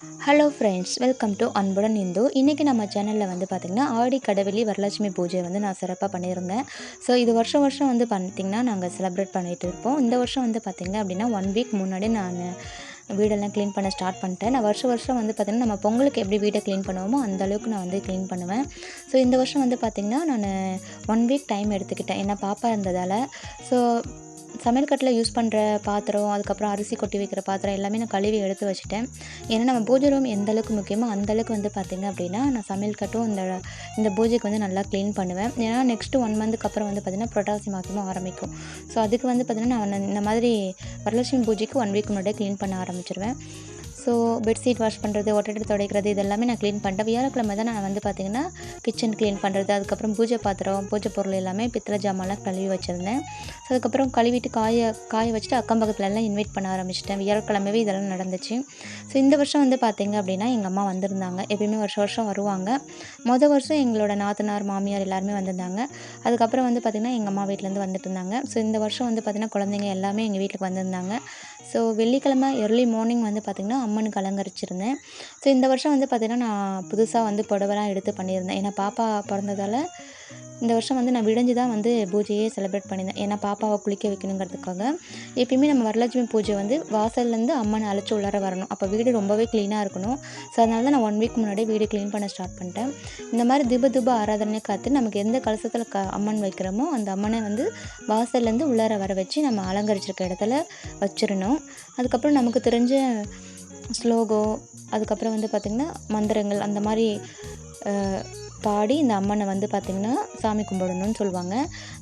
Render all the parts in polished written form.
Hello friends, welcome to அன்புடன் இந்து. இன்றைக்கி நம்ம சேனலில் வந்து பார்த்திங்கன்னா ஆடி கடவெளி வரலட்சுமி பூஜை வந்து நான் சிறப்பாக பண்ணியிருந்தேன். ஸோ இது வருஷம் வருஷம் வந்து பார்த்திங்கன்னா நாங்கள் செலிப்ரேட் பண்ணிகிட்டு இருப்போம். இந்த வருஷம் வந்து பார்த்திங்க அப்படின்னா 1 வீக் முன்னாடி நான் வீடெல்லாம் க்ளீன் பண்ண ஸ்டார்ட் பண்ணிட்டேன். நான் வருஷம் வருஷம் வந்து பார்த்திங்கன்னா நம்ம பொங்கலுக்கு எப்படி வீடை க்ளீன் பண்ணுவோமோ அந்தளவுக்கு நான் வந்து க்ளீன் பண்ணுவேன். ஸோ இந்த வருஷம் வந்து பார்த்திங்கன்னா நான் 1 வீக் டைம் எடுத்துக்கிட்டேன். ஏன்னா பாப்பா இருந்ததால். ஸோ சமையல் கட்டில் யூஸ் பண்ணுற பாத்திரம், அதுக்கப்புறம் அரிசி கொட்டி வைக்கிற பாத்திரம் எல்லாமே நான் கழுவி எடுத்து வச்சுட்டேன். ஏன்னா நம்ம பூஜை ரூம் எந்த அளவுக்கு முக்கியமோ அந்தளவுக்கு வந்து பார்த்திங்க அப்படின்னா நான் சமையல் கட்டும் இந்த பூஜைக்கு வந்து நல்லா க்ளீன் பண்ணுவேன். ஏன்னா நெக்ஸ்ட்டு 1 மந்த்துக்கு அப்புறம் வந்து பார்த்திங்கன்னா புரட்டாசி மாதமும் ஆரம்பிக்கும். ஸோ அதுக்கு வந்து பார்த்திங்கன்னா நான் இந்த மாதிரி வரலட்சுமி பூஜைக்கு 1 வீக் முன்னாடியே க்ளீன் பண்ண ஆரம்பிச்சிருவேன். ஸோ பெட்ஷீட் வாஷ் பண்ணுறது, ஒட்டடை துடைக்கிறது இதெல்லாமே நான் க்ளீன் பண்ணிட்டேன். வியாழக்கிழமை தான் நான் வந்து பார்த்திங்கன்னா கிச்சன் க்ளீன் பண்ணுறது, அதுக்கப்புறம் பூஜை பாத்திரம், பூஜை பொருள் எல்லாமே பித்தளை ஜாமான்லாம் கழுவி வச்சுருந்தேன். ஸோ அதுக்கப்புறம் கழுவிட்டு காய வச்சுட்டு அக்கம் பக்கத்துலலாம் இன்வைட் பண்ண ஆரம்பிச்சிட்டேன். வியாழக்கிழமையே இதெல்லாம் நடந்துச்சு. ஸோ இந்த வருஷம் வந்து பார்த்திங்க அப்படின்னா எங்கள் அம்மா வந்திருந்தாங்க. எப்பயுமே வருஷம் வருஷம் வருவாங்க. வருஷம் எங்களோட நாத்தனார், மாமியார் எல்லாருமே வந்திருந்தாங்க. அதுக்கப்புறம் வந்து பார்த்திங்கன்னா எங்கள் அம்மா வீட்டிலேருந்து வந்துட்டு இருந்தாங்க. ஸோ இந்த வருஷம் வந்து பார்த்திங்கன்னா குழந்தைங்க எல்லாமே எங்கள் வீட்டுக்கு வந்திருந்தாங்க. ஸோ வெள்ளிக்கிழமை எர்லி மார்னிங் வந்து பார்த்திங்கன்னா அம்மனுக்கு அலங்கரிச்சிருந்தேன். ஸோ இந்த வருஷம் வந்து பார்த்திங்கன்னா நான் புதுசாக வந்து புடவைலாம் எடுத்து பண்ணியிருந்தேன். ஏன்னா பாப்பா பிறந்ததால் இந்த வருஷம் வந்து நான் விடிஞ்சு தான் வந்து பூஜையே செலிப்ரேட் பண்ணியிருந்தேன். ஏன்னா பாப்பாவை குளிக்க வைக்கணுங்கிறதுக்காக. எப்பயுமே நம்ம வரலட்சுமி பூஜை வந்து வாசல்லேருந்து அம்மனை அழைச்சி உள்ளார வரணும். அப்போ வீடு ரொம்பவே க்ளீனாக இருக்கணும். ஸோ அதனால தான் நான் 1 வீக் முன்னாடியே வீடு க்ளீன் பண்ண ஸ்டார்ட் பண்ணிட்டேன். இந்த மாதிரி தீப ஆராதனை காத்து நமக்கு எந்த கலசத்தில் அம்மன் வைக்கிறோமோ அந்த அம்மனை வந்து வாசல்லேருந்து உள்ளார வர வச்சு நம்ம அலங்கரிச்சிருக்க இடத்துல வச்சிடணும். அதுக்கப்புறம் நமக்கு தெரிஞ்ச ஸ்லோகோ, அதுக்கப்புறம் வந்து பார்த்திங்கன்னா மந்திரங்கள் அந்த மாதிரி பாடி இந்த அம்மனை வந்து பார்த்திங்கன்னா சாமி கும்பிடணும்னு சொல்லுவாங்க.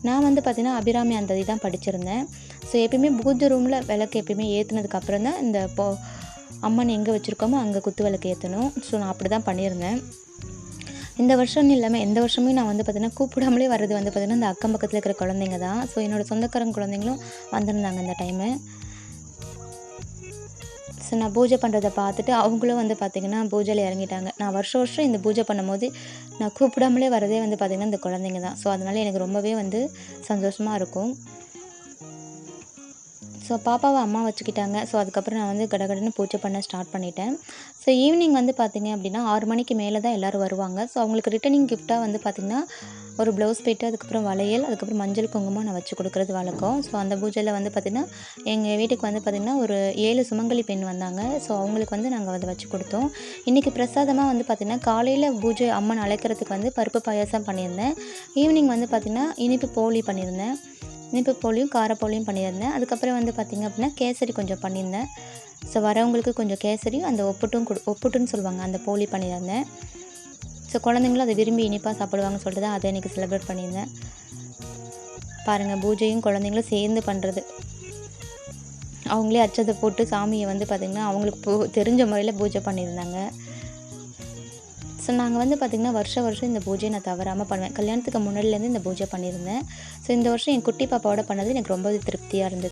நான் வந்து பார்த்திங்கன்னா அபிராமி அந்ததி தான் படிச்சிருந்தேன். ஸோ எப்பயுமே பூஜை ரூமில் விளக்கு எப்பயுமே ஏற்றுனதுக்கப்புறம் தான் இந்த அம்மன் எங்கே வச்சுருக்கோமோ அங்கே குத்து விளக்கு ஏற்றணும். ஸோ நான் அப்படி தான் பண்ணியிருந்தேன். இந்த வருஷம்னு இல்லாமல் எந்த வருஷமே நான் வந்து பார்த்திங்கன்னா கூப்பிடாமலே வர்றது வந்து பார்த்திங்கன்னா இந்த அக்கம் பக்கத்தில் இருக்கிற குழந்தைங்க தான். ஸோ என்னோடய சொந்தக்காரங்க குழந்தைங்களும் வந்திருந்தாங்க இந்த டைமு. ஸோ நான் பூஜை பண்ணுறதை பார்த்துட்டு அவங்களும் வந்து பார்த்திங்கன்னா பூஜையில் இறங்கிட்டாங்க. நான் வருஷம் வருஷம் இந்த பூஜை பண்ணும்போது நான் கூப்பிடாமலே வரதே வந்து பார்த்திங்கன்னா இந்த குழந்தைங்க தான். ஸோ அதனால் எனக்கு ரொம்பவே வந்து சந்தோஷமாக இருக்கும். ஸோ பாப்பாவை அம்மா வச்சுக்கிட்டாங்க. ஸோ அதுக்கப்புறம் நான் வந்து கடகடன்னு பூஜை பண்ண ஸ்டார்ட் பண்ணிட்டேன். ஸோ ஈவினிங் வந்து பார்த்திங்க அப்படின்னா 6 மணிக்கு மேலே தான் எல்லோரும் வருவாங்க. ஸோ அவங்களுக்கு ரிட்டர்னிங் கிஃப்ட்டாக வந்து பார்த்திங்கன்னா ஒரு ப்ளவுஸ் போய்ட்டு, அதுக்கப்புறம் வளையல், அதுக்கப்புறம் மஞ்சள் குங்குமம் நான் வச்சு கொடுக்குறது வழக்கம். ஸோ அந்த பூஜையில் வந்து பார்த்திங்கன்னா எங்கள் வீட்டுக்கு வந்து பார்த்திங்கன்னா ஒரு 7 சுமங்கலி பெண் வந்தாங்க. ஸோ அவங்களுக்கு வந்து நாங்கள் அதை வச்சு கொடுத்தோம். இன்றைக்கி பிரசாதமாக வந்து பார்த்திங்கன்னா காலையில் பூஜை அம்மன் அழைக்கிறதுக்கு வந்து பருப்பு பாயாசம் பண்ணியிருந்தேன். ஈவினிங் வந்து பார்த்திங்கன்னா இனிப்பு போளி பண்ணியிருந்தேன். இனிப்பு போலியும் காரப்போலியும் பண்ணியிருந்தேன். அதுக்கப்புறம் வந்து பார்த்திங்க அப்படின்னா கேசரி கொஞ்சம் பண்ணியிருந்தேன். ஸோ வரவங்களுக்கு கொஞ்சம் கேசரியும் அந்த ஒப்புட்டுன்னு சொல்லுவாங்க அந்த போலி பண்ணியிருந்தேன். ஸோ குழந்தைங்களும் அதை விரும்பி இனிப்பாக சாப்பிடுவாங்கன்னு சொல்லிட்டு தான் அதை இன்றைக்கி செலிப்ரேட் பண்ணியிருந்தேன். பாருங்கள், பூஜையும் குழந்தைங்களும் சேர்ந்து பண்ணுறது. அவங்களே அச்சதை போட்டு சாமியை வந்து பார்த்திங்கன்னா அவங்களுக்கு தெரிஞ்ச முறையில் பூஜை பண்ணியிருந்தாங்க. ஸோ நாங்கள் வந்து பார்த்திங்கன்னா வருஷம் இந்த பூஜையை நான் தவறாமல் பண்ணுவேன். கல்யாணத்துக்கு முன்னாடிலேருந்து இந்த பூஜை பண்ணியிருந்தேன். ஸோ இந்த வருஷம் என் குட்டி பாப்பாவோட பண்ணது எனக்கு ரொம்பவே திருப்தியாக இருந்தது.